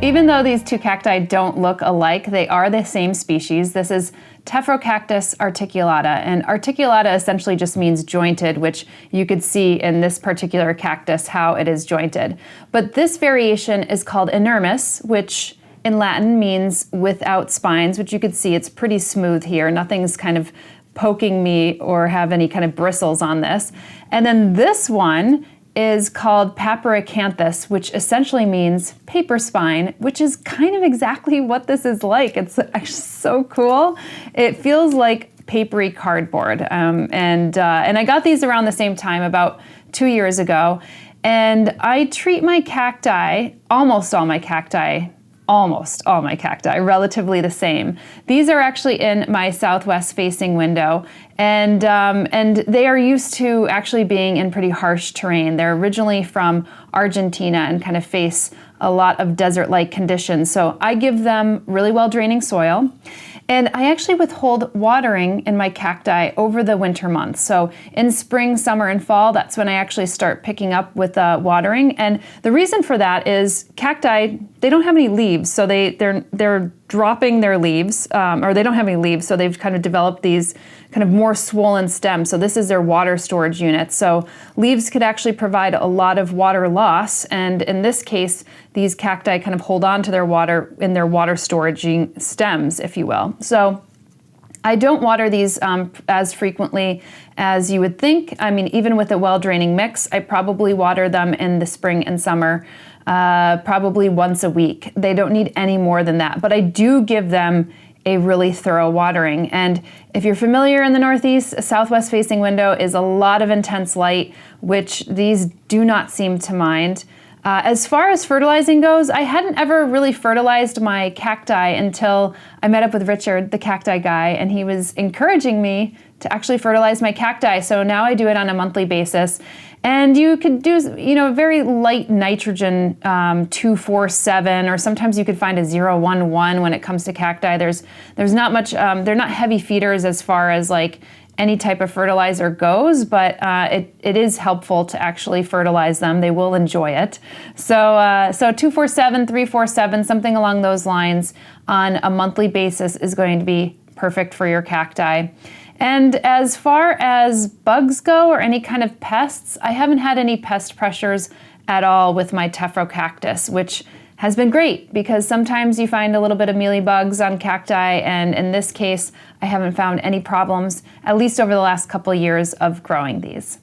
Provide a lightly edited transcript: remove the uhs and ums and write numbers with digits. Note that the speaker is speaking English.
Even though these two cacti don't look alike, they are the same species. This is Tephrocactus articulata, and articulata essentially just means jointed, which you could see in this particular cactus how it is jointed. But this variation is called inermis, which in Latin means without spines, which you could see it's pretty smooth here. Nothing's kind of poking me or have any kind of bristles on this. And then this one is called Papyracanthus, which essentially means paper spine, which is kind of exactly what this is like. It's actually so cool. It feels like papery cardboard. And I got these around the same time, about 2 years ago. And I treat my cacti, almost all my cacti, relatively the same. These are actually in my southwest facing window, and they are used to actually being in pretty harsh terrain. They're originally from Argentina and kind of face a lot of desert-like conditions. So I give them really well draining soil. And I actually withhold watering in my cacti over the winter months. So in spring, summer, and fall, that's when I actually start picking up with watering. And the reason for that is cacti, they don't have any leaves, so they're dropping their leaves, or they don't have any leaves, so they've kind of developed these kind of more swollen stems. So this is their water storage unit. So leaves could actually provide a lot of water loss, and in this case, these cacti kind of hold on to their water in their water storage stems, if you will. So I don't water these as frequently as you would think. I mean, even with a well-draining mix, I probably water them in the spring and summer probably once a week. They don't need any more than that, but I do give them a really thorough watering. And if you're familiar in the Northeast, a southwest facing window is a lot of intense light, which these do not seem to mind. As far as fertilizing goes, I hadn't ever really fertilized my cacti until I met up with Richard, the cacti guy, and he was encouraging me to actually fertilize my cacti. So now I do it on a monthly basis. And you could do, very light nitrogen, 247, or sometimes you could find a 011 when it comes to cacti. There's not much, they're not heavy feeders as far as like any type of fertilizer goes, but it is helpful to actually fertilize them. They will enjoy it. So 247, 347, something along those lines on a monthly basis is going to be perfect for your cacti. And as far as bugs go or any kind of pests, I haven't had any pest pressures at all with my Tephrocactus, which has been great because sometimes you find a little bit of mealybugs on cacti, and in this case, I haven't found any problems, at least over the last couple years of growing these.